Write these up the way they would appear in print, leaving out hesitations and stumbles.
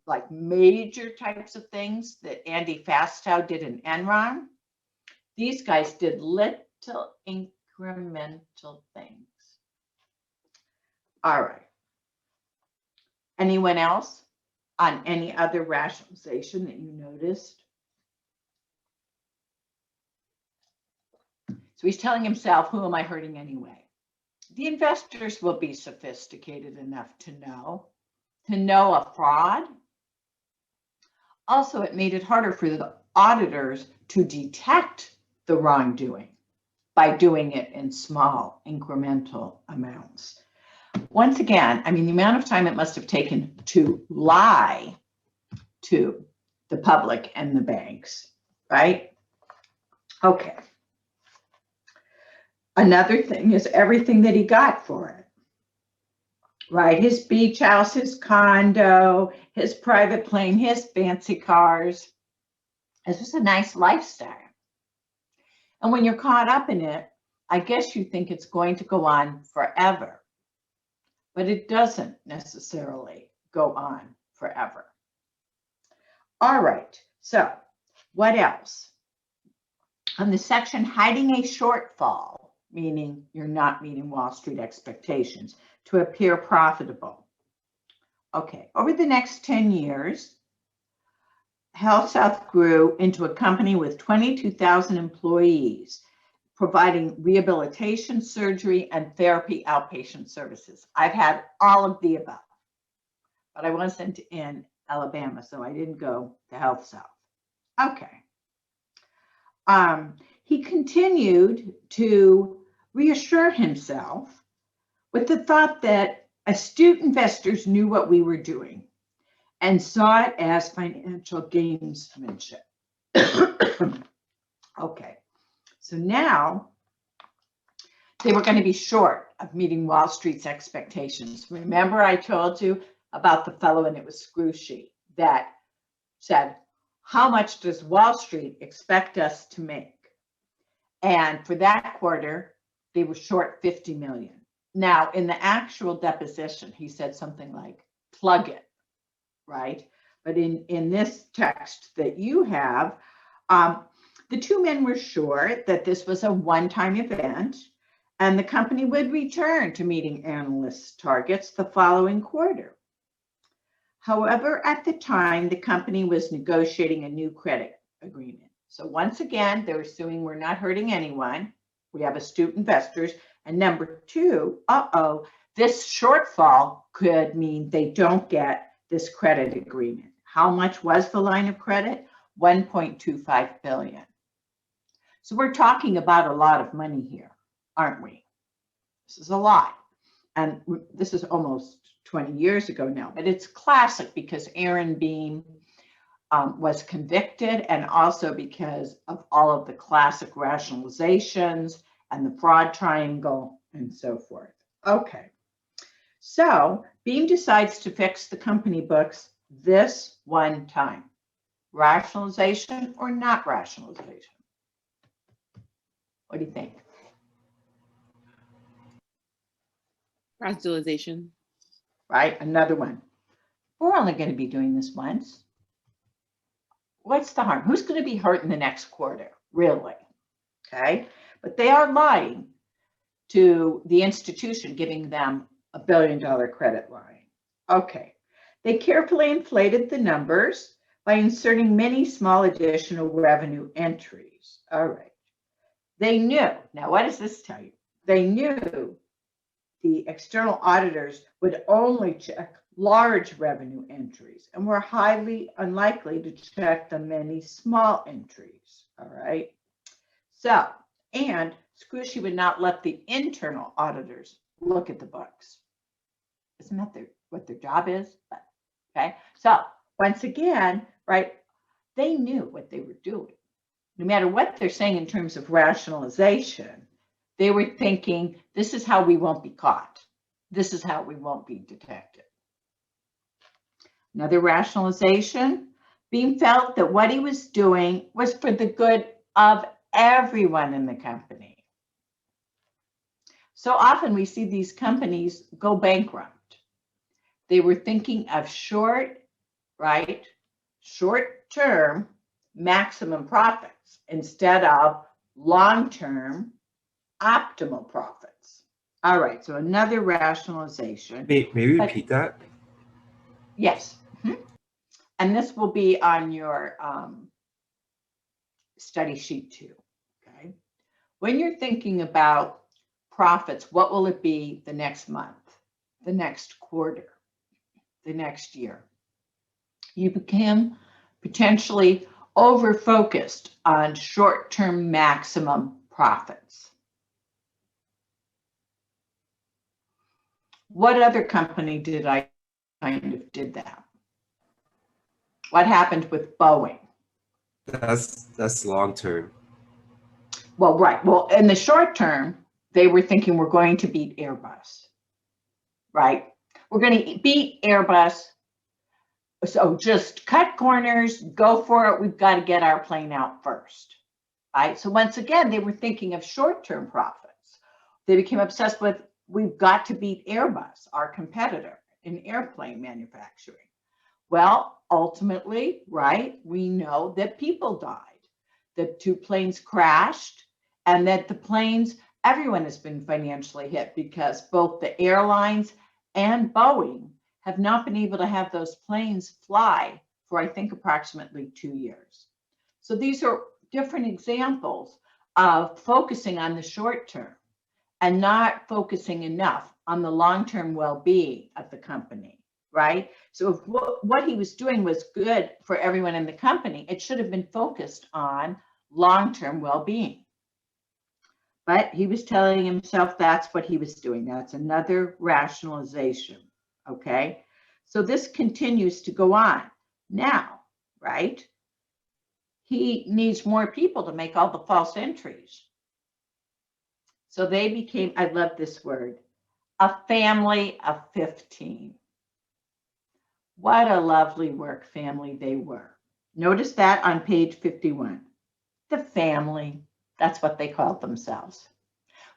like major types of things that Andy Fastow did in Enron. These guys did little incremental things. All right. Anyone else on any other rationalization that you noticed? So he's telling himself, who am I hurting anyway? The investors will be sophisticated enough to know a fraud. Also, it made it harder for the auditors to detect the wrongdoing by doing it in small incremental amounts. Once again, I mean, the amount of time it must have taken to lie to the public and the banks, right? Okay. Another thing is everything that he got for it, right? His beach house, his condo, his private plane, his fancy cars. This was a nice lifestyle. And when you're caught up in it, I guess you think it's going to go on forever. But it doesn't necessarily go on forever. All right, so what else? On the section hiding a shortfall, meaning you're not meeting Wall Street expectations, to appear profitable. Okay, over the next 10 years, HealthSouth grew into a company with 22,000 employees, providing rehabilitation, surgery, and therapy outpatient services. I've had all of the above, but I wasn't in Alabama, so I didn't go to HealthSouth. Okay. He continued to reassure himself with the thought that astute investors knew what we were doing and saw it as financial gamesmanship. Okay, so now they were going to be short of meeting Wall Street's expectations. Remember, I told you about the fellow, and it was Screwsheet, that said, how much does Wall Street expect us to make? And for that quarter, they were short 50 million. Now, in the actual deposition, he said something like, plug it, right? But in this text that you have, the two men were sure that this was a one-time event and the company would return to meeting analyst targets the following quarter. However, at the time, the company was negotiating a new credit agreement. So once again, they're assuming we're not hurting anyone. We have astute investors. And number two, this shortfall could mean they don't get this credit agreement. How much was the line of credit? 1.25 billion. So we're talking about a lot of money here, aren't we? This is a lot. And this is almost 20 years ago now, but it's classic because Aaron Beam was convicted, and also because of all of the classic rationalizations and the fraud triangle and so forth. Okay, so Beam decides to fix the company books this one time. Rationalization or not rationalization? What do you think? Rationalization. Right, another one. We're only going to be doing this once. What's the harm? Who's going to be hurt in the next quarter? Really? Okay, but they are lying to the institution, giving them $1 billion credit line. Okay, they carefully inflated the numbers by inserting many small additional revenue entries. All right, they knew. Now, what does this tell you? They knew the external auditors would only check large revenue entries and were highly unlikely to check the many small entries. All right. So, and Screwsheet would not let the internal auditors look at the books. Isn't that what their job is? But, okay. So once again, right, they knew what they were doing. No matter what they're saying in terms of rationalization, they were thinking, this is how we won't be caught. This is how we won't be detected. Another rationalization, Beam felt that what he was doing was for the good of everyone in the company. So often we see these companies go bankrupt. They were thinking of short right? Short-term maximum profits instead of long-term optimal profits. All right, so another rationalization. May you repeat that? Yes. And this will be on your study sheet too, okay? When you're thinking about profits, what will it be the next month, the next quarter, the next year? You become potentially over-focused on short-term maximum profits. What other company did I kind of did that? What happened with Boeing? That's long term. Well, right. Well, in the short term, they were thinking we're going to beat Airbus, right? We're going to beat Airbus. So just cut corners, go for it. We've got to get our plane out first, right? So once again, they were thinking of short-term profits. They became obsessed with, we've got to beat Airbus, our competitor in airplane manufacturing. Well, ultimately, right, we know that people died, that 2 planes crashed, and that the planes, everyone has been financially hit because both the airlines and Boeing have not been able to have those planes fly for, I think, approximately 2 years. So these are different examples of focusing on the short term and not focusing enough on the long-term well-being of the company, right? So if what he was doing was good for everyone in the company, it should have been focused on long-term well-being. But he was telling himself that's what he was doing. That's another rationalization, okay? So this continues to go on. Now, right, he needs more people to make all the false entries. So they became, I love this word, a family of 15. What a lovely work family they were. Notice that on page 51. The family, that's what they called themselves.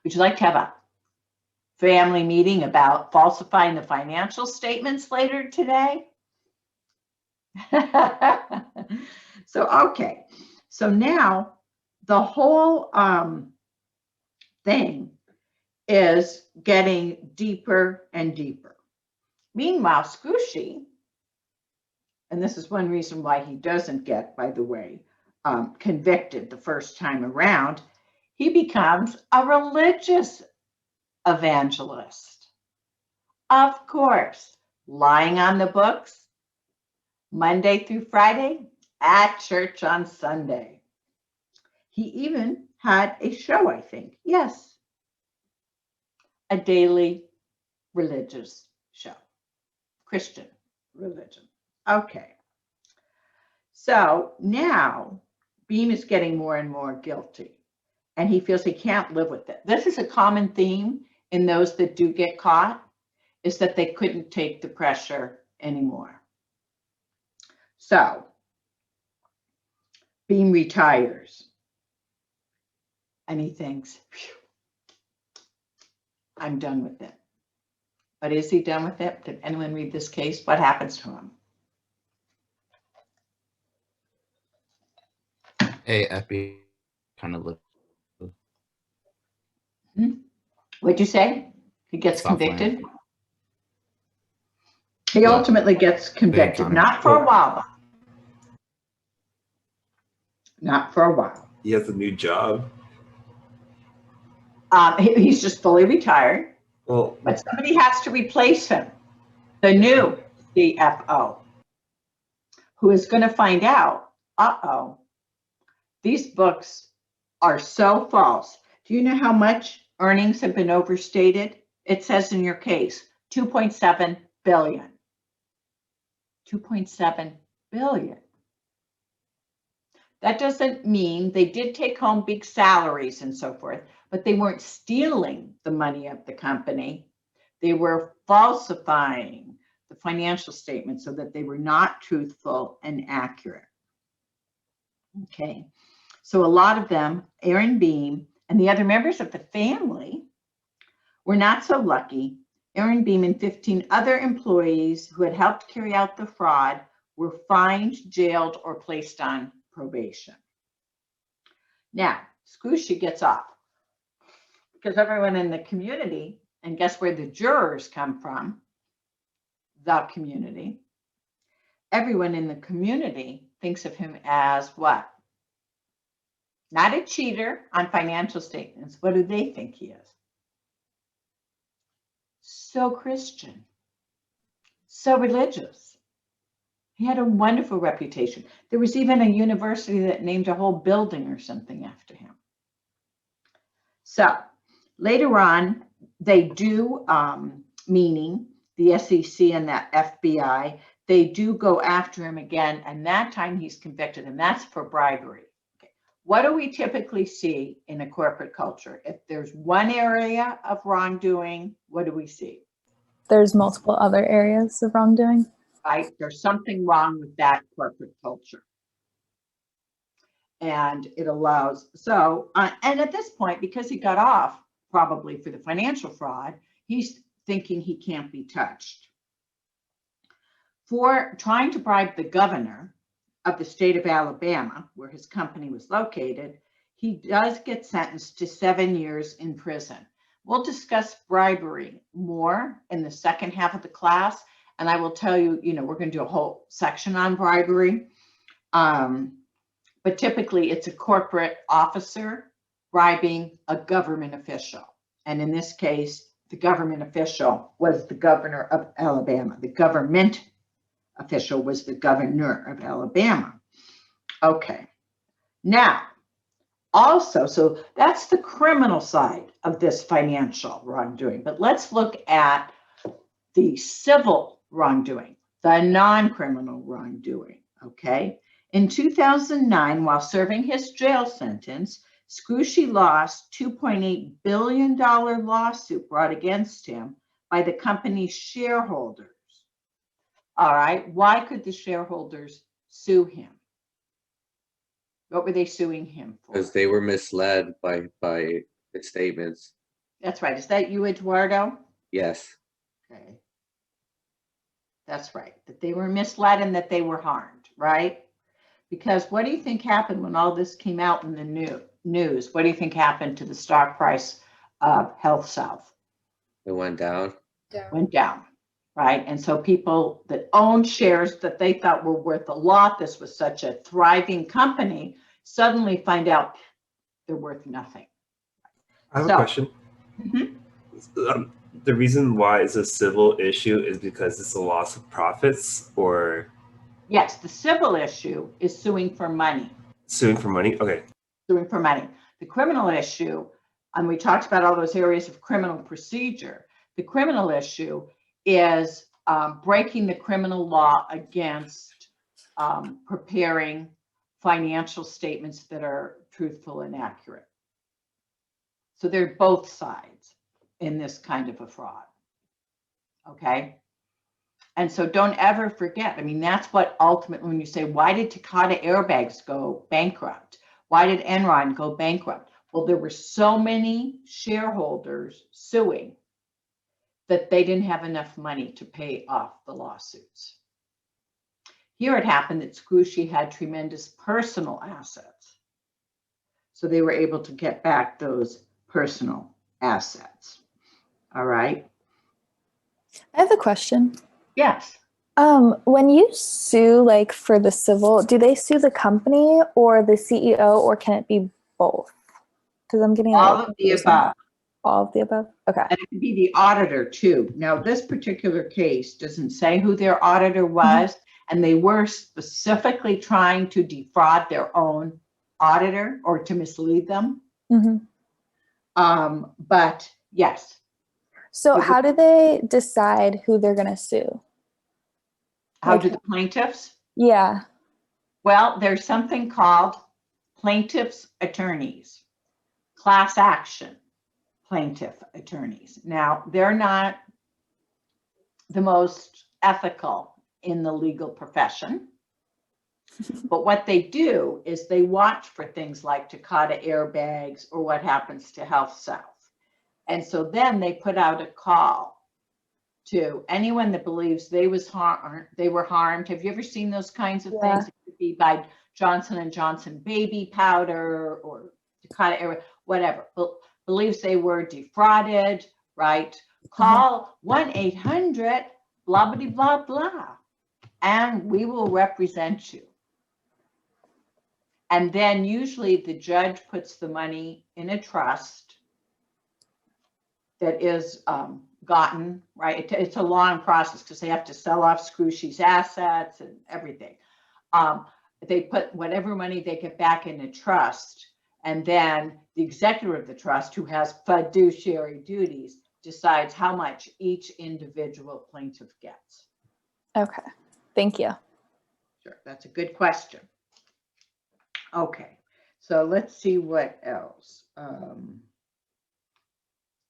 Would you like to have a family meeting about falsifying the financial statements later today? So, okay. So now the whole thing is getting deeper and deeper. Meanwhile, Scrushy, and this is one reason why he doesn't get, by the way, convicted the first time around, he becomes a religious evangelist. Of course, lying on the books, Monday through Friday, at church on Sunday. He even had a show, I think. Yes, a daily religious show, Christian religion. Okay. So now Beam is getting more and more guilty, and he feels he can't live with it. This is a common theme in those that do get caught, is that they couldn't take the pressure anymore. So Beam retires, and he thinks, I'm done with it. But is he done with it? Did anyone read this case? What happens to him? Hey, Epi, kind of look. What'd you say? He gets Soft convicted? land. He ultimately gets convicted, not for a while, though. Not for a while. He has a new job. He's just fully retired. Well, but somebody has to replace him, the new CFO, who is going to find out, these books are so false. Do you know how much earnings have been overstated? It says in your case, 2.7 billion. 2.7 billion. That doesn't mean they did take home big salaries and so forth, but they weren't stealing the money of the company. They were falsifying the financial statements so that they were not truthful and accurate. Okay, so a lot of them, Aaron Beam and the other members of the family, were not so lucky. Aaron Beam and 15 other employees who had helped carry out the fraud were fined, jailed, or placed on probation. Now, Scrushy gets off because everyone in the community, and guess where the jurors come from? The community. Everyone in the community thinks of him as what? Not a cheater on financial statements. What do they think he is? So Christian, so religious. He had a wonderful reputation. There was even a university that named a whole building or something after him. So later on, they do, meaning the SEC and the FBI, they do go after him again, and that time he's convicted, and that's for bribery. Okay. What do we typically see in a corporate culture? If there's one area of wrongdoing, what do we see? There's multiple other areas of wrongdoing. Right? There's something wrong with that corporate culture. And it allows, so, and at this point, because he got off probably for the financial fraud, he's thinking he can't be touched. For trying to bribe the governor of the state of Alabama, where his company was located, he does get sentenced to 7 years in prison. We'll discuss bribery more in the second half of the class. And I will tell you, we're going to do a whole section on bribery. But typically it's a corporate officer bribing a government official. And in this case, the government official was the governor of Alabama. The government official was the governor of Alabama. Okay. Now, also, so that's the criminal side of this financial wrongdoing. But let's look at the civil wrongdoing, the non-criminal wrongdoing, okay? In 2009, while serving his jail sentence, Scrushy lost $2.8 billion lawsuit brought against him by the company's shareholders. All right, why could the shareholders sue him? What were they suing him for? Because they were misled by its statements. That's right. Is that you, Eduardo? Yes. Okay. That's right. That they were misled and that they were harmed, right? Because what do you think happened when all this came out in the news? What do you think happened to the stock price of Health South? It went down. Went down, right? And so people that owned shares that they thought were worth a lot, this was such a thriving company, suddenly find out they're worth nothing. I have a question. The reason why it's a civil issue is because it's a loss of profits, or? Yes, the civil issue is suing for money. Suing for money? Okay. Suing for money. The criminal issue, and we talked about all those areas of criminal procedure. The criminal issue is breaking the criminal law against preparing financial statements that are truthful and accurate. So they're both sides in this kind of a fraud. Okay. And so don't ever forget, I mean, that's what ultimately, when you say, why did Takata Airbags go bankrupt? Why did Enron go bankrupt? Well, there were so many shareholders suing that they didn't have enough money to pay off the lawsuits. Here it happened that Scrushy had tremendous personal assets. So they were able to get back those personal assets. All right. I have a question. Yes. When you sue, like for the civil, do they sue the company or the CEO, or can it be both? Because I'm getting all of the above. All of the above? Okay. And it could be the auditor too. Now, this particular case doesn't say who their auditor was, and they were specifically trying to defraud their own auditor or to mislead them. But yes. So how do they decide who they're going to sue? How do the plaintiffs? Yeah. Well, there's something called plaintiff's attorneys, class action plaintiff attorneys. Now, they're not the most ethical in the legal profession, but what they do is they watch for things like Takata Airbags or what happens to Health South. And so then they put out a call to anyone that believes they were harmed. Have you ever seen those kinds of Yeah. things? It could be by Johnson & Johnson baby powder or Dakota Airways, whatever. Believes they were defrauded, right? Call 1-800 blah, blah, blah, blah, and we will represent you. And then usually the judge puts the money in a trust that is gotten, right? It's a long process because they have to sell off Scrushy's assets and everything. They put whatever money they get back in a trust, and then the executor of the trust, who has fiduciary duties, decides how much each individual plaintiff gets. Okay. Thank you. Sure, that's a good question. Okay, so let's see what else.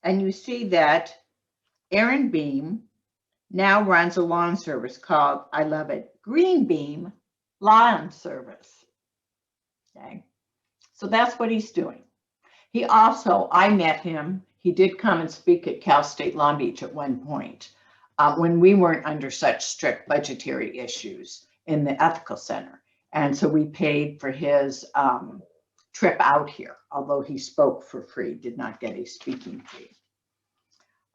And you see that Aaron Beam now runs a lawn service called, I love it, Green Beam Lawn Service. Okay, so that's what he's doing. He also, I met him, he did come and speak at Cal State Long Beach at one point when we weren't under such strict budgetary issues in the Ethical Center. And so we paid for his trip out here, although he spoke for free, did not get a speaking fee.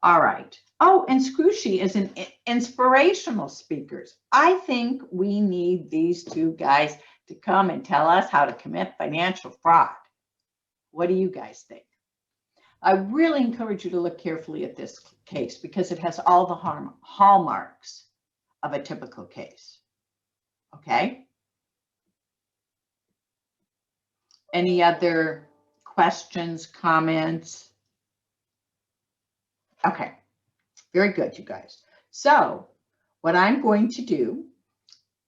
All right. Oh, and Scrushy is an inspirational speaker. I think we need these two guys to come and tell us how to commit financial fraud. What do you guys think? I really encourage you to look carefully at this case because it has all the hallmarks of a typical case. Okay? Any other questions, comments? Okay, very good, you guys. So what I'm going to do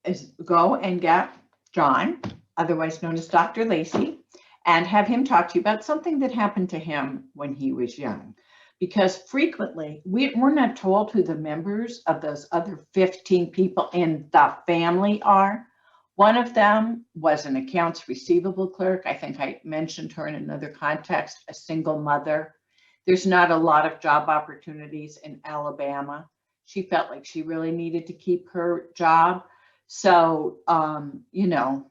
is go and get John, otherwise known as Dr. Lacey, and have him talk to you about something that happened to him when he was young. Because frequently, we're not told who the members of those other 15 people in the family are. One of them was an accounts receivable clerk. I think I mentioned her in another context, a single mother. There's not a lot of job opportunities in Alabama. She felt like she really needed to keep her job. So, you know,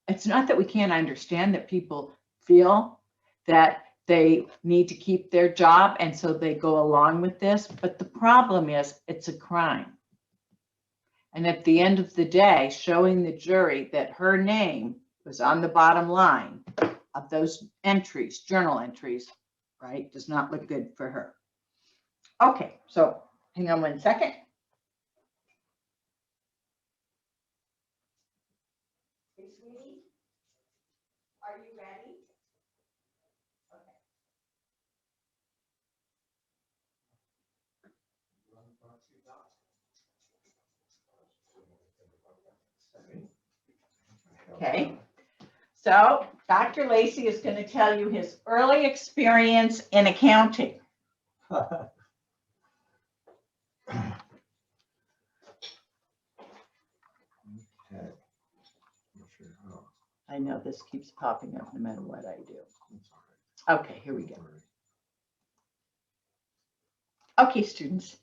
it's not that we can't understand that people feel that they need to keep their job and so they go along with this, but the problem is it's a crime. And at the end of the day, showing the jury that her name was on the bottom line of those entries, journal entries, right, does not look good for her. Okay, so hang on one second. Hey, sweetie, are you ready? Okay, so Dr. Lacey is going to tell you his early experience in accounting. I know this keeps popping up no matter what I do. Okay, here we go. Okay, students.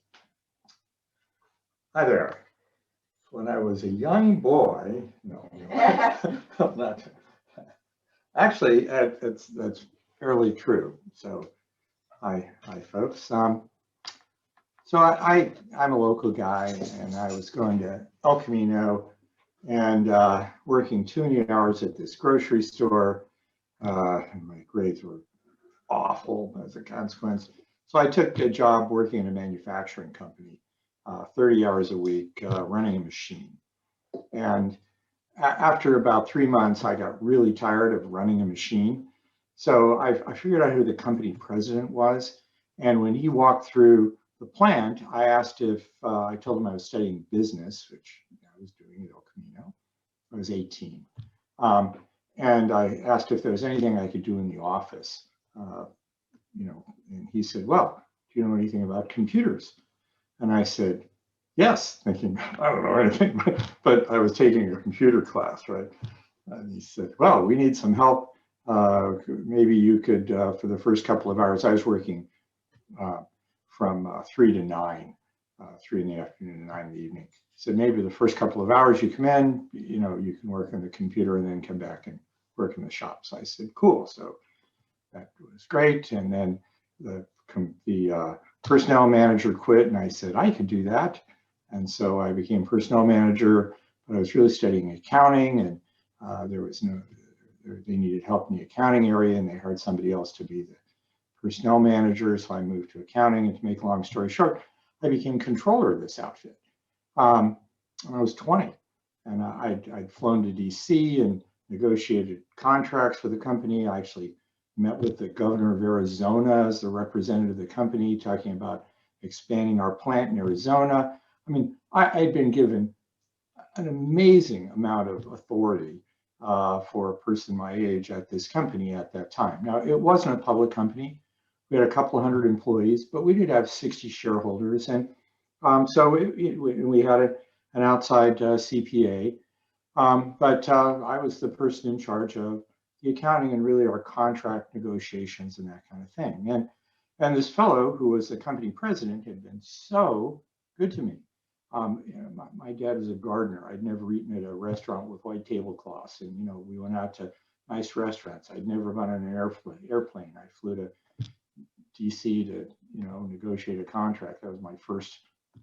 Hi there. When I was a young boy, no, not actually, that's fairly true. So, hi folks. So I'm a local guy, and I was going to El Camino and working 2 hours at this grocery store. And my grades were awful as a consequence. So I took a job working in a manufacturing company. 30 hours a week running a machine. And after about 3 months, I got really tired of running a machine. So I figured out who the company president was. And when he walked through the plant, I asked if, I told him I was studying business, which I was doing at El Camino. I was 18. And I asked if there was anything I could do in the office. You know, and he said, well, do you know anything about computers? And I said, yes, thinking, I don't know anything, but I was taking a computer class, right? And he said, well, we need some help. Maybe you could, for the first couple of hours, I was working from 3 to 9, 3 in the afternoon to 9 in the evening. So maybe the first couple of hours you come in, you know, you can work on the computer and then come back and work in the shop. So I said, cool. So that was great. And then the personnel manager quit, and I said I could do that. And so I became personnel manager, but I was really studying accounting, and they needed help in the accounting area, and they hired somebody else to be the personnel manager. So I moved to accounting, and to make a long story short, I became controller of this outfit. When I was 20, and I'd flown to DC and negotiated contracts for the company. I actually met with the governor of Arizona as the representative of the company, talking about expanding our plant in Arizona. I mean, I'd been given an amazing amount of authority for a person my age at this company at that time. Now, it wasn't a public company. We had a couple of hundred employees, but we did have 60 shareholders. And so we had an outside CPA, but I was the person in charge of the accounting and really our contract negotiations and that kind of thing. And this fellow who was the company president had been so good to me. You know, my dad is a gardener. I'd never eaten at a restaurant with white tablecloths, and you know, we went out to nice restaurants. I'd never been on an airplane. I flew to DC to, you know, negotiate a contract. That was my first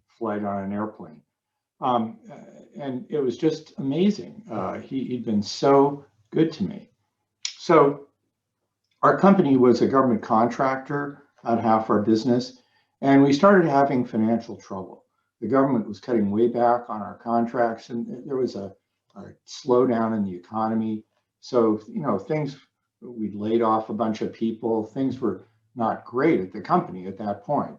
flight on an airplane. And it was just amazing. He'd been so good to me. So our company was a government contractor, about half our business, and we started having financial trouble. The government was cutting way back on our contracts, and there was a slowdown in the economy. So, you know, we'd laid off a bunch of people. Things were not great at the company at that point.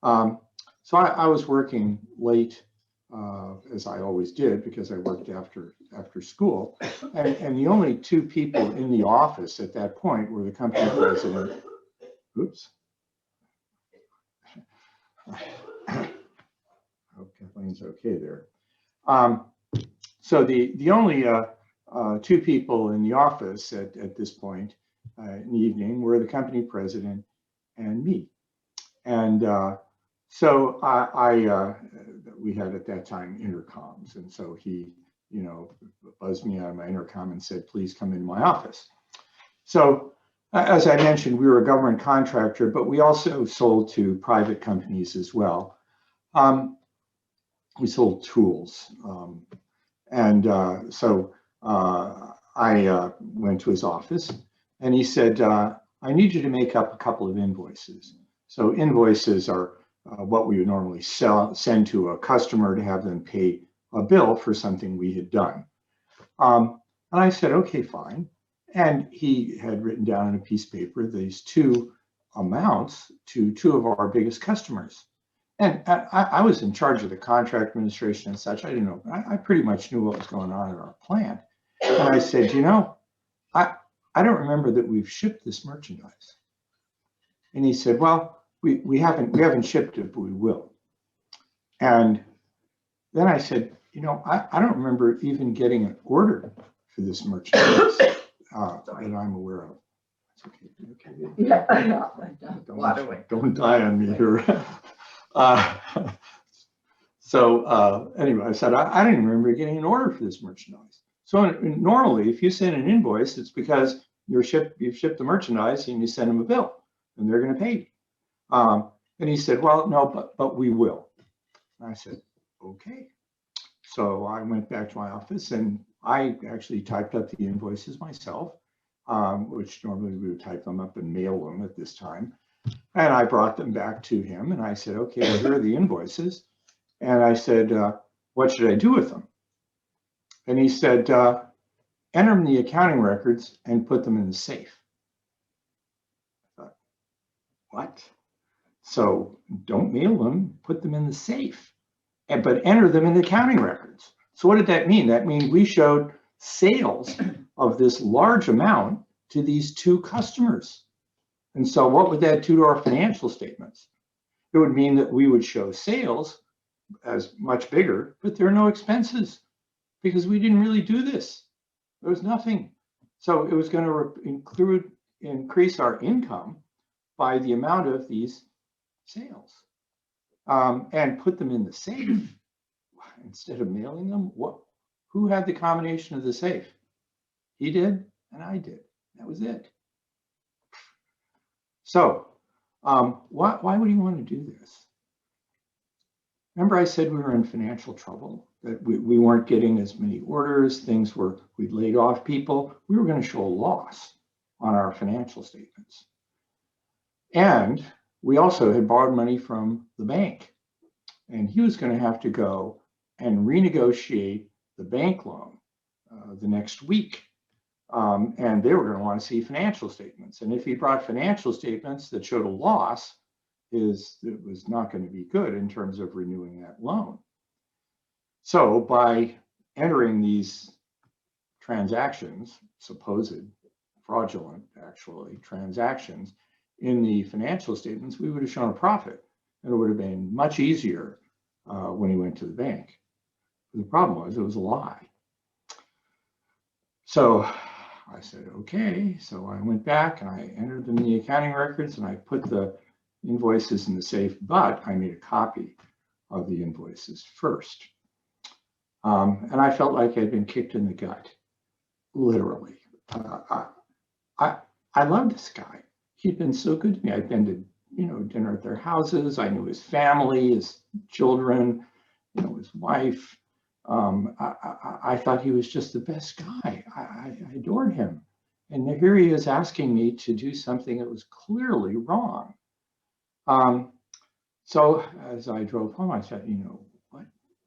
So I was working late, as I always did, because I worked after school. And the only two people in the office at that point were the company president. Oops. I hope Kathleen's okay there. So the only two people in the office at this point in the evening were the company president and me. And so we had at that time intercoms. And so he, you know, buzzed me out of my intercom and said, please come into my office. So as I mentioned, we were a government contractor, but we also sold to private companies as well. We sold tools. So I went to his office, and he said, I need you to make up a couple of invoices. So invoices are what we would normally send to a customer to have them pay a bill for something we had done. And I said, okay, fine. And he had written down on a piece of paper these two amounts to two of our biggest customers. And I was in charge of the contract administration and such. I didn't know, I pretty much knew what was going on at our plant. And I said, you know, I don't remember that we've shipped this merchandise. And he said, well, we haven't shipped it, but we will. And then I said, you know, I don't remember even getting an order for this merchandise that I'm aware of. It's okay. Okay. Yeah, I know. Don't die on me here. So anyway, I said, I didn't remember getting an order for this merchandise. So normally, if you send an invoice, it's because you've shipped the merchandise and you send them a bill, and they're going to pay you. And he said, well, no, but we will. And I said, okay. So I went back to my office, and I actually typed up the invoices myself, which normally we would type them up and mail them at this time. And I brought them back to him, and I said, okay, well, here are the invoices. And I said, what should I do with them? And he said, enter them in the accounting records and put them in the safe. I thought, what? So don't mail them, put them in the safe, but enter them in the accounting records. So what did that mean? That means we showed sales of this large amount to these two customers. And so what would that do to our financial statements? It would mean that we would show sales as much bigger, but there are no expenses because we didn't really do this. There was nothing. So it was going to increase our income by the amount of these sales and put them in the safe instead of mailing them. Who had the combination of the safe? He did, and I did. That was it. So why would he want to do this? Remember I said we were in financial trouble, that we weren't getting as many orders, we'd laid off people. We were going to show a loss on our financial statements. And we also had borrowed money from the bank. And he was going to have to go and renegotiate the bank loan the next week. And they were going to want to see financial statements. And if he brought financial statements that showed a loss, it was not going to be good in terms of renewing that loan. So by entering these transactions, supposed fraudulent, actually, transactions in the financial statements, we would have shown a profit. And it would have been much easier when he went to the bank. The problem was it was a lie. So I said, okay. So I went back and I entered them in the accounting records and I put the invoices in the safe, but I made a copy of the invoices first. And I felt like I'd been kicked in the gut, literally. I loved this guy. He'd been so good to me. I'd been to, dinner at their houses. I knew his family, his children, his wife. I thought he was just the best guy. I adored him. And here he is asking me to do something that was clearly wrong. So as I drove home, I said,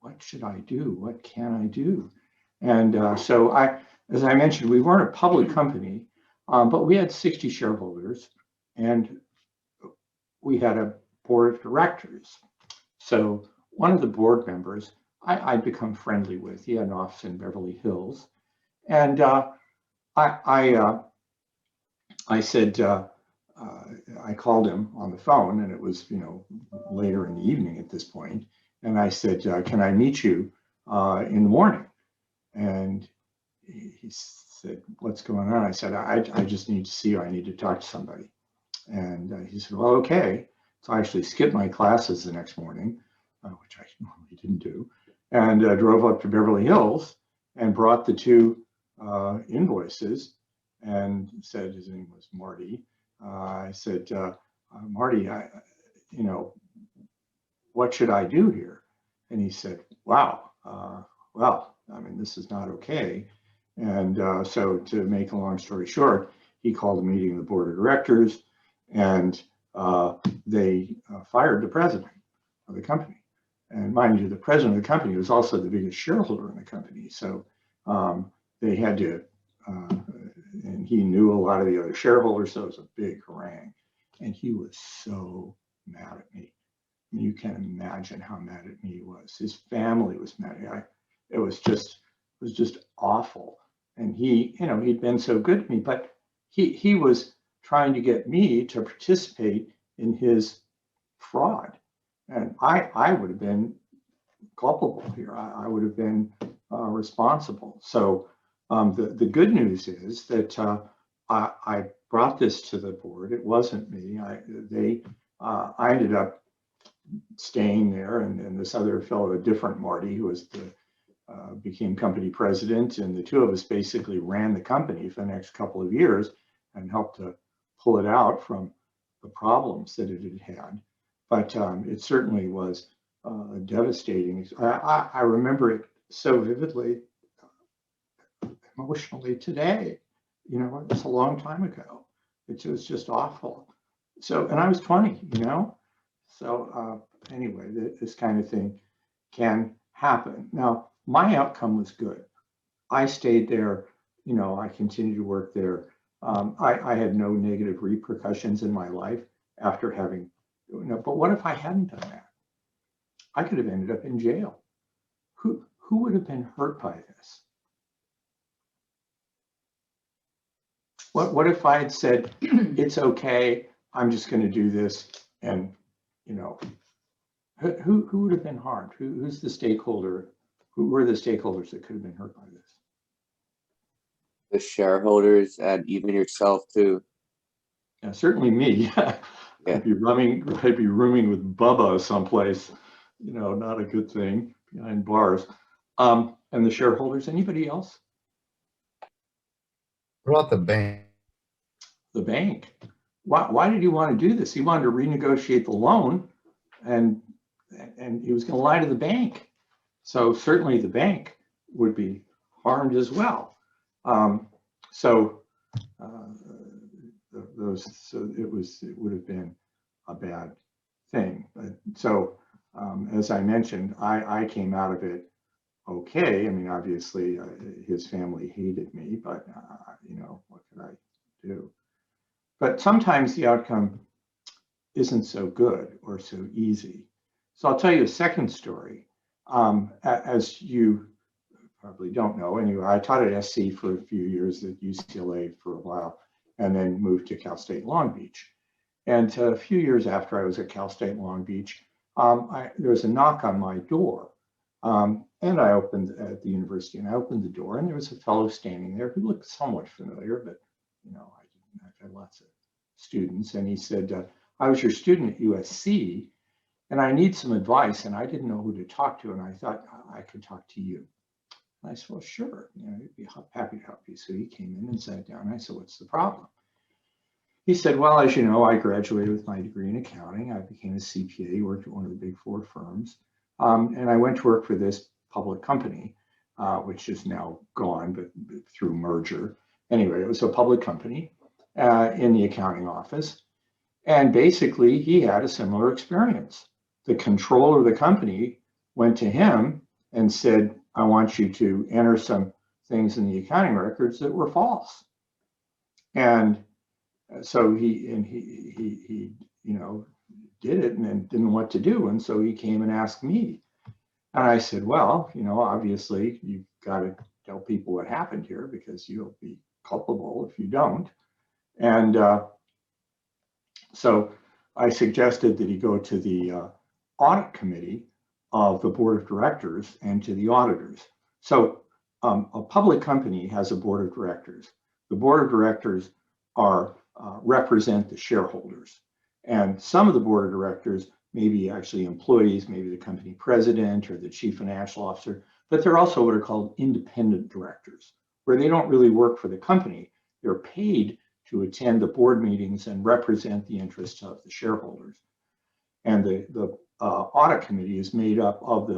what should I do? What can I do? And so as I mentioned, we weren't a public company, but we had 60 shareholders and we had a board of directors. So one of the board members I'd become friendly with. He had an office in Beverly Hills. And I said, I called him on the phone, and it was, later in the evening at this point. And I said, can I meet you in the morning? And he said, what's going on? I said, I just need to see you. I need to talk to somebody. And he said, well, okay. So I actually skipped my classes the next morning, which I normally didn't do, and drove up to Beverly Hills and brought the two invoices and said, his name was Marty. I said, Marty, what should I do here? And he said, wow, well, this is not okay. And so to make a long story short, he called a meeting of the board of directors and they fired the president of the company. And mind you, the president of the company was also the biggest shareholder in the company. So they had to, and he knew a lot of the other shareholders, so it was a big harangue. And he was so mad at me. You can't imagine how mad at me he was. His family was mad at me. It was just awful. And he, he'd been so good to me, but he was trying to get me to participate in his fraud. And I would have been culpable here. I would have been responsible. So the good news is that I brought this to the board. It wasn't me. I ended up staying there, and this other fellow, a different Marty, who was became company president, and the two of us basically ran the company for the next couple of years and helped to pull it out from the problems that it had had. But it certainly was devastating. I remember it so vividly, emotionally today. It was a long time ago. It was just awful. So, and I was 20, So anyway, this kind of thing can happen. Now, my outcome was good. I stayed there. I continued to work there. I had no negative repercussions in my life after having, but what if I hadn't done that? I could have ended up in jail. Who would have been hurt by this? What if I had said, it's okay, I'm just going to do this, and who would have been harmed? Who's the stakeholder? Who were the stakeholders that could have been hurt by this? The shareholders and even yourself too. Yeah, certainly me. Yeah. I'd be rooming with Bubba someplace, you know, not a good thing, behind bars. And the shareholders, anybody else? What about the bank? The bank. Why did he want to do this? He wanted to renegotiate the loan, and he was going to lie to the bank. So certainly the bank would be harmed as well. So it would have been a bad thing. But so as I mentioned, I came out of it okay. I mean, obviously his family hated me, but you know, what could I do? But sometimes the outcome isn't so good or so easy. So I'll tell you a second story. As you probably don't know, anyway, I taught at SC for a few years, at UCLA for a while, and then moved to Cal State Long Beach. And a few years after I was at Cal State Long Beach, there was a knock on my door. And I opened at the university, and I opened the door, and there was a fellow standing there who looked somewhat familiar, but you know, I've had lots of students. And he said, I was your student at USC, and I need some advice, and I didn't know who to talk to, and I thought I could talk to you. And I said, well, sure, you know, I'd be happy to help you. So he came in and sat down, and I said, what's the problem? He said, well, as you know, I graduated with my degree in accounting. I became a CPA, worked at one of the big four firms, and I went to work for this public company, which is now gone, but through merger. Anyway, it was a public company in the accounting office. And basically, he had a similar experience. The controller of the company went to him and said, I want you to enter some things in the accounting records that were false. And so he you know, did it and then didn't know what to do. And so he came and asked me. And I said, well, you know, obviously you've got to tell people what happened here because you'll be culpable if you don't. And so I suggested that he go to the audit committee of the board of directors and to the auditors. So a public company has a board of directors. The board of directors represent the shareholders. And some of the board of directors may be actually employees, maybe the company president or the chief financial officer, but they're also what are called independent directors, where they don't really work for the company. They're paid to attend the board meetings and represent the interests of the shareholders. And the audit committee is made up of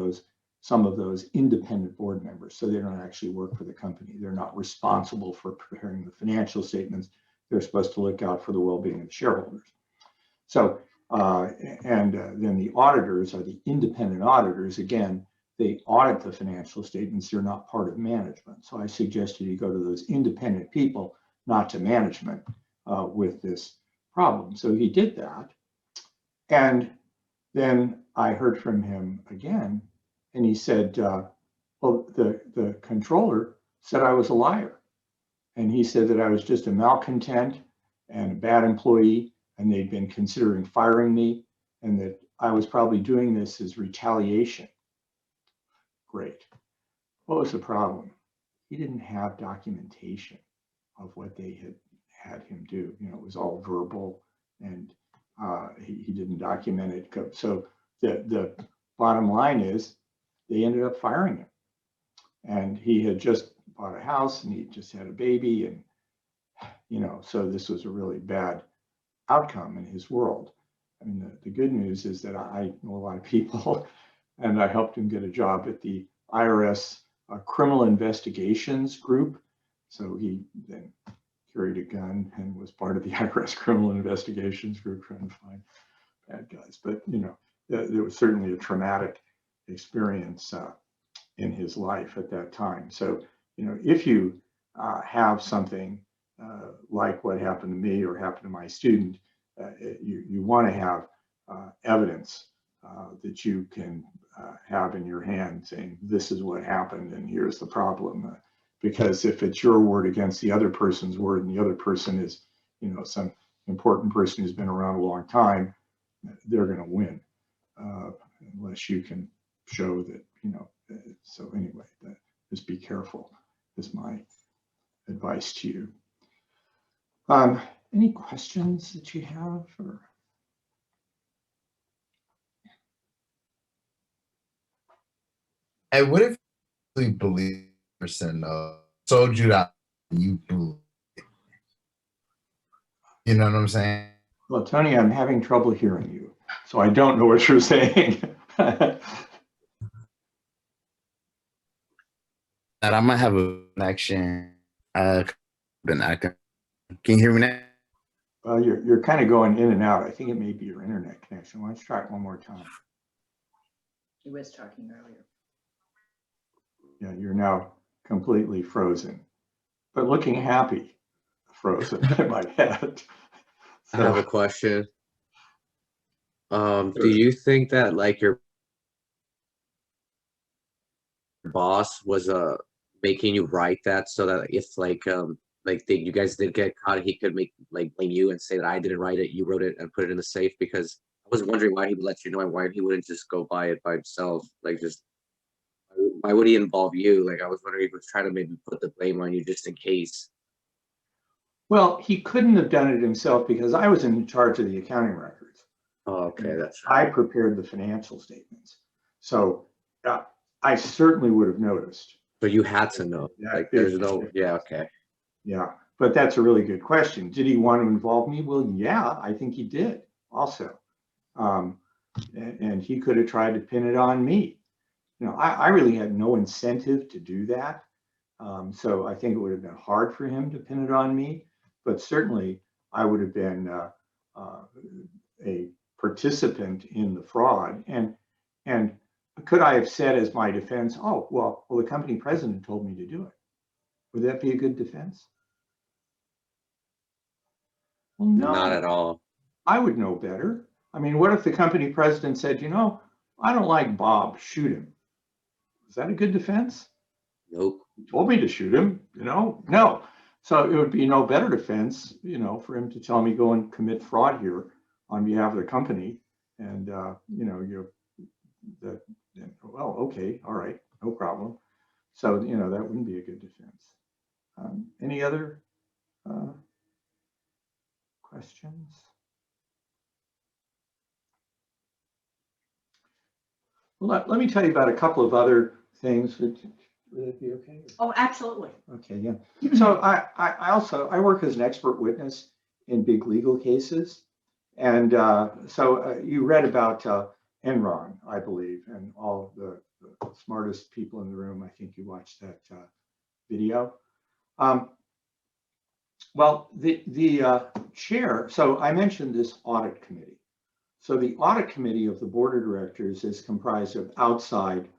some of those independent board members. So they don't actually work for the company. They're not responsible for preparing the financial statements. They're supposed to look out for the well-being of the shareholders. So, then the auditors are the independent auditors. Again, they audit the financial statements. They're not part of management. So I suggested you go to those independent people, not to management, with this problem. So he did that. And then I heard from him again, and he said, well, the controller said I was a liar. And he said that I was just a malcontent and a bad employee, and they'd been considering firing me, and that I was probably doing this as retaliation. Great. What was the problem? He didn't have documentation of what they had him do. You know, it was all verbal, and he didn't document it. So the bottom line is they ended up firing him. And he had just bought a house and he just had a baby, and you know, so this was a really bad outcome in his world. I mean, the good news is that I know a lot of people, and I helped him get a job at the IRS Criminal Investigations Group. So he then carried a gun and was part of the IRS Criminal Investigations Group trying to find bad guys. But you know, there was certainly a traumatic experience in his life at that time. So you know, if you have something like what happened to me or happened to my student, you want to have evidence that you can have in your hand saying, this is what happened and here's the problem. Because if it's your word against the other person's word, and the other person is, you know, some important person who's been around a long time, they're going to win unless you can show that, you know. So anyway, just be careful is my advice to you. Any questions that you have? Or I would have really believed the person told you that you believe it. You know what I'm saying? Well, Tony, I'm having trouble hearing you, so I don't know what you're saying. That I might have a connection. Been acting. Can you hear me now? Well, you're kind of going in and out. I think it may be your internet connection. Why don't you try it one more time? He was talking earlier. Yeah, you're now completely frozen, but looking happy, frozen, I might add. I have a question. Do you think that like your boss was making you write that so that if you guys did get caught, he could blame you and say that I didn't write it, you wrote it and put it in the safe? Because I was wondering why he would let you know and why he wouldn't just go buy it by himself. Like, just why would he involve you? Like, I was wondering if he was trying to maybe put the blame on you just in case. Well, he couldn't have done it himself because I was in charge of the accounting records. Oh, okay, that's I right. prepared the financial statements. So I certainly would have noticed. So you had to know. Like, there's no, yeah, okay. Yeah, but that's a really good question. Did he want to involve me? Well, yeah, I think he did also. And he could have tried to pin it on me. You know, I really had no incentive to do that. So I think it would have been hard for him to pin it on me, but certainly I would have been a participant in the fraud. And could I have said as my defense, oh, well, the company president told me to do it? Would that be a good defense? Well, no. Not at all. I would know better. I mean, what if the company president said, you know, I don't like Bob, shoot him? Is that a good defense? Nope. He told me to shoot him, you know? No. So it would be no better defense, you know, for him to tell me go and commit fraud here on behalf of the company. And, you know, well, okay, all right, no problem. So, you know, that wouldn't be a good defense. Any other questions? Let me tell you about a couple of other things. Would it be okay? Oh, absolutely. Okay, yeah. So I work as an expert witness in big legal cases. And so you read about Enron, I believe, and all the smartest people in the room. I think you watched that video. Well, the chair, so I mentioned this audit committee. So the audit committee of the board of directors is comprised of outside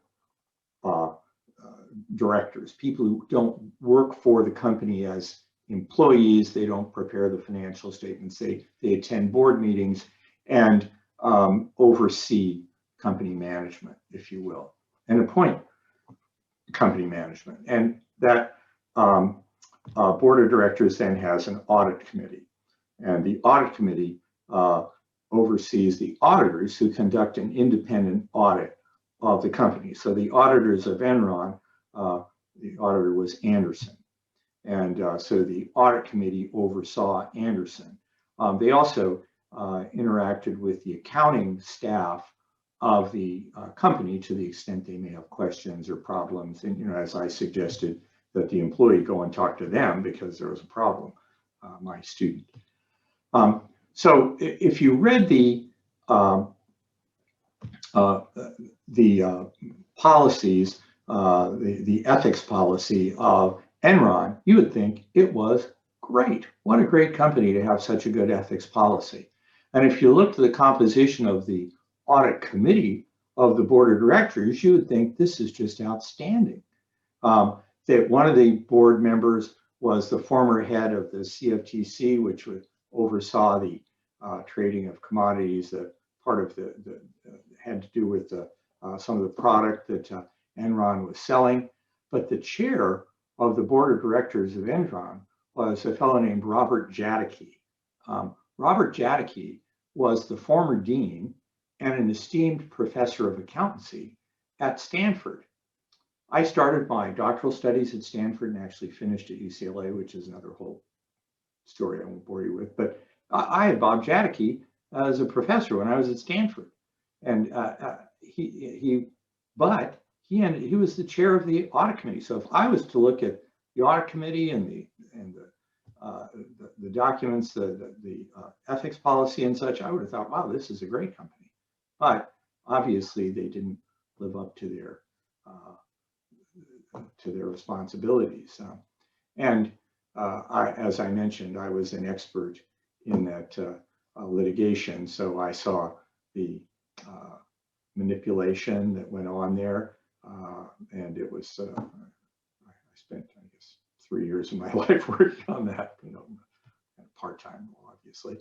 directors, people who don't work for the company as employees. They don't prepare the financial statements. They attend board meetings and oversee company management, if you will, and appoint company management. And that board of directors then has an audit committee. And the audit committee oversees the auditors who conduct an independent audit of the company. So the auditors of Enron, the auditor was Anderson. And so the audit committee oversaw Anderson. They also interacted with the accounting staff of the company to the extent they may have questions or problems. And, you know, as I suggested, that the employee go and talk to them because there was a problem, my student. So if you read the policies, the ethics policy of Enron, you would think it was great. What a great company to have such a good ethics policy. And if you look at the composition of the audit committee of the board of directors, you would think this is just outstanding. That one of the board members was the former head of the CFTC, which oversaw the trading of commodities. That part of the had to do with some of the product that Enron was selling. But the chair of the board of directors of Enron was a fellow named Robert Jadicke. Robert Jadicke was the former dean and an esteemed professor of accountancy at Stanford. I started my doctoral studies at Stanford and actually finished at UCLA, which is another whole story I won't bore you with. But I had Bob Jadicke as a professor when I was at Stanford. And but he was the chair of the audit committee. So if I was to look at the audit committee and the documents, the ethics policy and such, I would have thought, wow, this is a great company. But obviously they didn't live up to their responsibilities. As I mentioned, I was an expert in that litigation, so I saw the manipulation that went on there, and it was. I spent, I guess, 3 years of my life working on that. Part-time, obviously.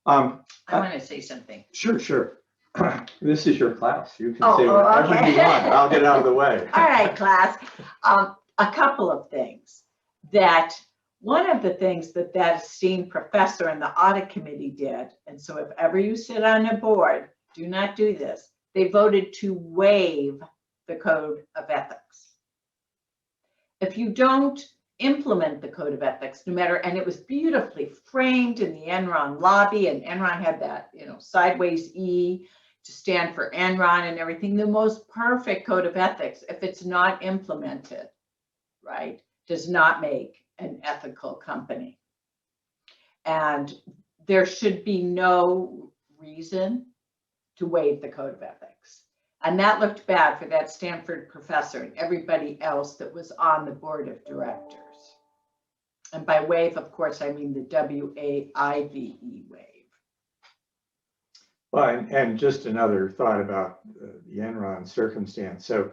I want to say something. Sure. This is your class. You can Oh, say whatever okay. you want. I'll get out of the way. All right, class. A couple of things. One of the things that esteemed professor in the audit committee did, and so if ever you sit on a board, do not do this. They voted to waive the code of ethics. If you don't implement the code of ethics, no matter, and it was beautifully framed in the Enron lobby, and Enron had that, sideways E to stand for Enron and everything, the most perfect code of ethics, if it's not implemented, right, does not make an ethical company. And there should be no reason to waive the code of ethics. And that looked bad for that Stanford professor and everybody else that was on the board of directors. And by waive, of course, I mean the WAIVE waive. Well, and just another thought about the Enron circumstance. So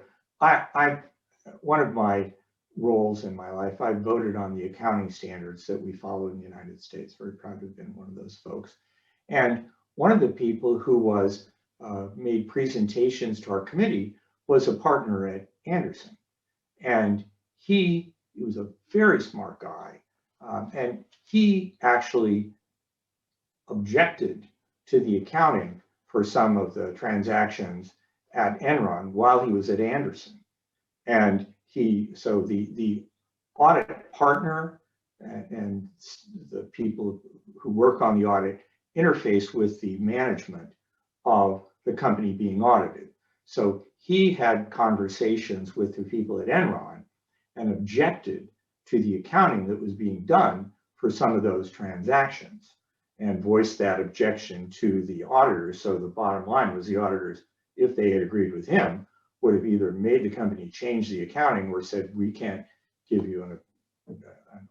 one of my roles in my life, I voted on the accounting standards that we follow in the United States. Very proud to have been one of those folks. And one of the people who was made presentations to our committee was a partner at Anderson. And he was a very smart guy. And he actually objected to the accounting for some of the transactions at Enron while he was at Anderson. And so the audit partner and the people who work on the audit interface with the management of the company being audited. So he had conversations with the people at Enron and objected to the accounting that was being done for some of those transactions and voiced that objection to the auditors. So the bottom line was the auditors, if they had agreed with him, would have either made the company change the accounting or said, we can't give you an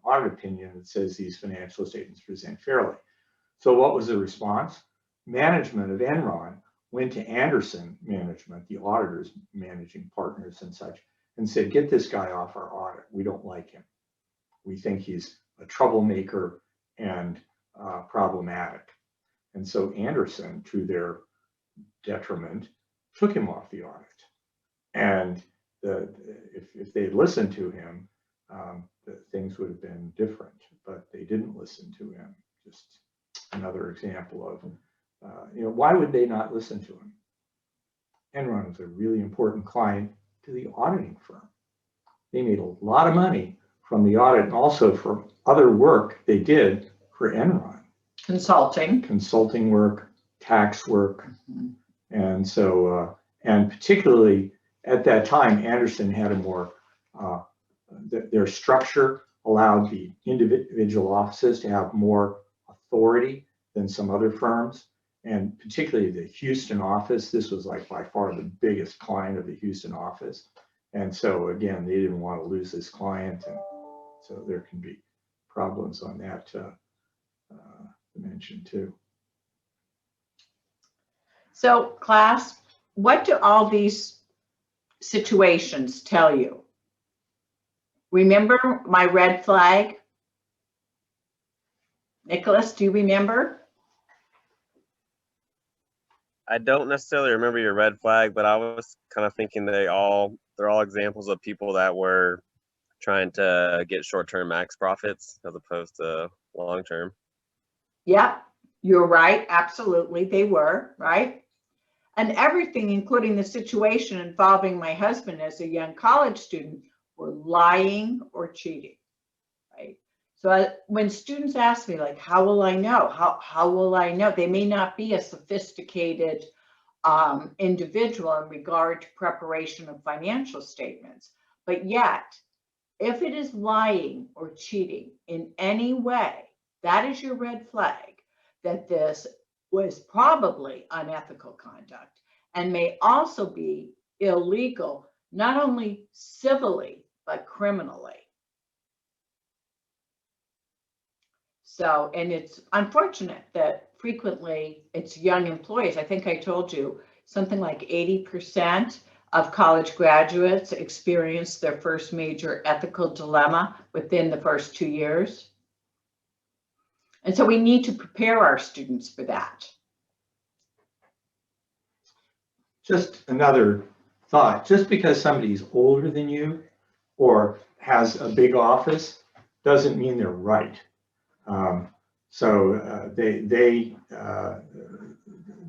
audit opinion that says these financial statements present fairly. So what was the response? Management of Enron went to Anderson management, the auditors, managing partners and such, and said, get this guy off our audit. We don't like him. We think he's a troublemaker and problematic. And so Anderson, to their detriment, took him off the audit. And if they had listened to him, things would have been different, but they didn't listen to him. Just another example of, why would they not listen to him? Enron was a really important client to the auditing firm. They made a lot of money from the audit and also from other work they did for Enron. Consulting work, tax work. Mm-hmm. And so, and particularly at that time, Anderson had a more, their structure allowed the individual offices to have more authority than some other firms. And particularly the Houston office, this was like by far the biggest client of the Houston office. And so again, they didn't want to lose this client. And so there can be problems on that dimension too. So class, what do all these situations tell you? Remember my red flag? Nicholas, do you remember? I don't necessarily remember your red flag, but I was kind of thinking they're all examples of people that were trying to get short-term max profits as opposed to long-term. Yep, you're right. Absolutely, they were, right? And everything, including the situation involving my husband as a young college student, were lying or cheating, right? So when students ask me, like, how will I know? How will I know? They may not be a sophisticated individual in regard to preparation of financial statements. But yet, if it is lying or cheating in any way, that is your red flag that this was probably unethical conduct and may also be illegal, not only civilly, but criminally. So, and it's unfortunate that frequently it's young employees. I think I told you something like 80% of college graduates experience their first major ethical dilemma within the first 2 years. And so we need to prepare our students for that. Just another thought, just because somebody's older than you or has a big office doesn't mean they're right. So they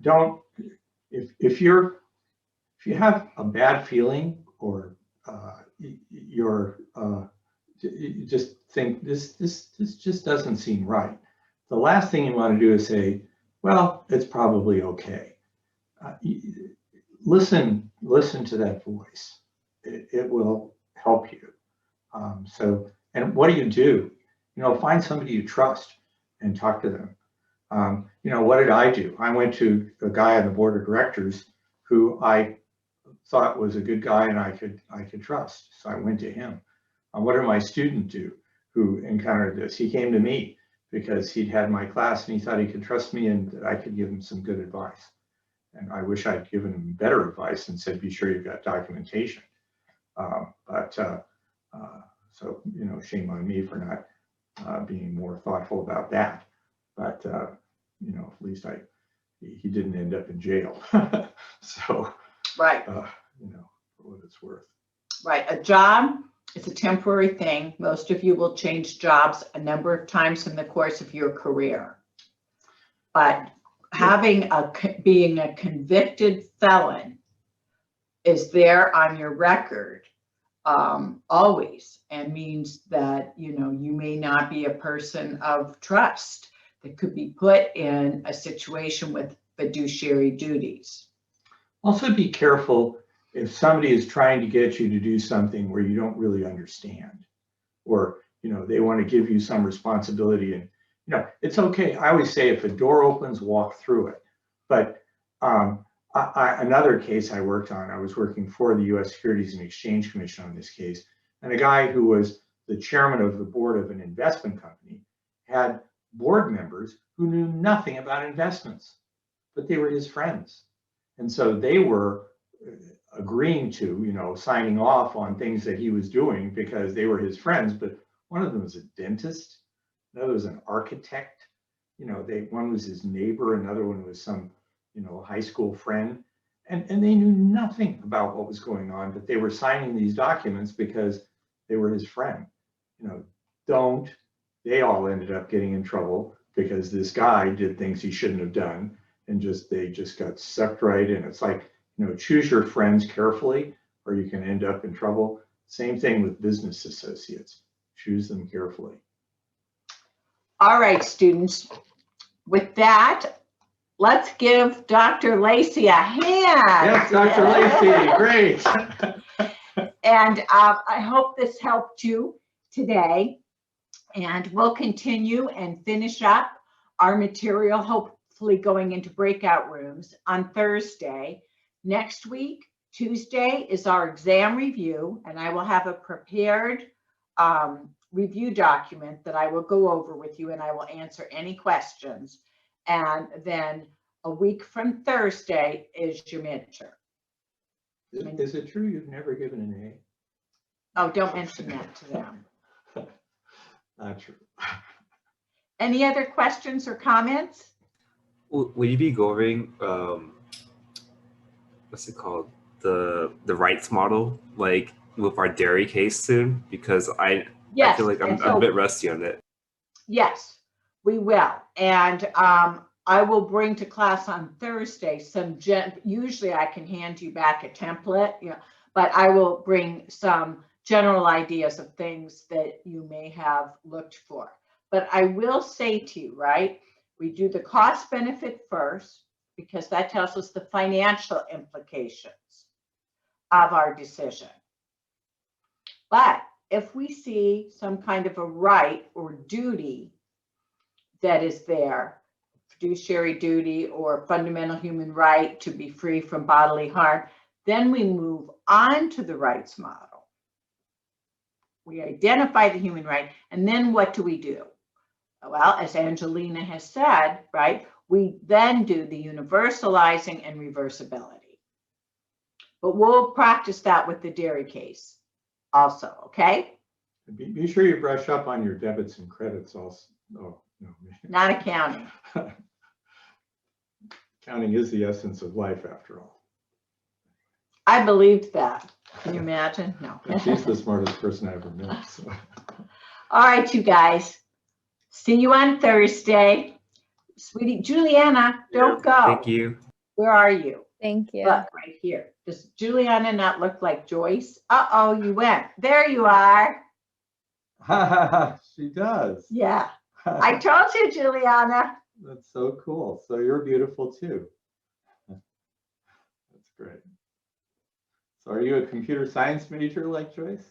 don't, if you have a bad feeling or you just think this just doesn't seem right, the last thing you want to do is say, well, it's probably okay. Listen to that voice. It will help you. So, and what do? Find somebody you trust and talk to them. What did I do? I went to a guy on the board of directors who I thought was a good guy and I could trust. So I went to him. What did my student do who encountered this? He came to me because he'd had my class and he thought he could trust me and that I could give him some good advice. And I wish I'd given him better advice and said, be sure you've got documentation. So, shame on me for not being more thoughtful about that. But, at least he didn't end up in jail. So, right. For what it's worth. Right. A job is a temporary thing. Most of you will change jobs a number of times in the course of your career. But being a convicted felon is there on your record always, and means that you may not be a person of trust that could be put in a situation with fiduciary duties. Also be careful if somebody is trying to get you to do something where you don't really understand, or they want to give you some responsibility, and it's okay. I always say if a door opens, walk through it. But another case I worked on, I was working for the U.S. Securities and Exchange Commission on this case, and a guy who was the chairman of the board of an investment company had board members who knew nothing about investments, but they were his friends. And so they were agreeing to, signing off on things that he was doing because they were his friends. But one of them was a dentist, another was an architect. One was his neighbor, another one was some, high school friend. And they knew nothing about what was going on, but they were signing these documents because they were his friend. They all ended up getting in trouble because this guy did things he shouldn't have done, and they just got sucked right in. It's like, choose your friends carefully or you can end up in trouble. Same thing with business associates. Choose them carefully. All right, students. With that, let's give Dr. Lacey a hand. Yes, Dr. Lacey, great. And I hope this helped you today. And we'll continue and finish up our material, hopefully going into breakout rooms on Thursday. Next week, Tuesday, is our exam review, and I will have a prepared review document that I will go over with you, and I will answer any questions. And then a week from Thursday is your midterm. Is it true you've never given an A? Oh, don't mention that to them. Not true. Any other questions or comments? Will you be going, what's it called? The rights model, like with our dairy case soon? Because I feel like I'm a bit rusty on it. Yes, we will. And I will bring to class on Thursday usually I can hand you back a template, but I will bring some general ideas of things that you may have looked for. But I will say to you, right, we do the cost benefit first, because that tells us the financial implications of our decision. But if we see some kind of a right or duty that is there, fiduciary duty or fundamental human right to be free from bodily harm, then we move on to the rights model. We identify the human right, and then what do we do? Well, as Angelina has said, right, we then do the universalizing and reversibility. But we'll practice that with the dairy case also, okay? Be sure you brush up on your debits and credits also. Oh, no. Not accounting. Accounting is the essence of life, after all. I believed that. Can you imagine? No. And she's the smartest person I ever met. So. All right, you guys. See you on Thursday. Sweetie, Juliana, don't go. Thank you. Where are you? Thank you. Look, right here. Does Juliana not look like Joyce? Uh-oh, you went. There you are. She does. Yeah. I told you, Juliana. That's so cool. So you're beautiful too. That's great. So are you a computer science major like Joyce?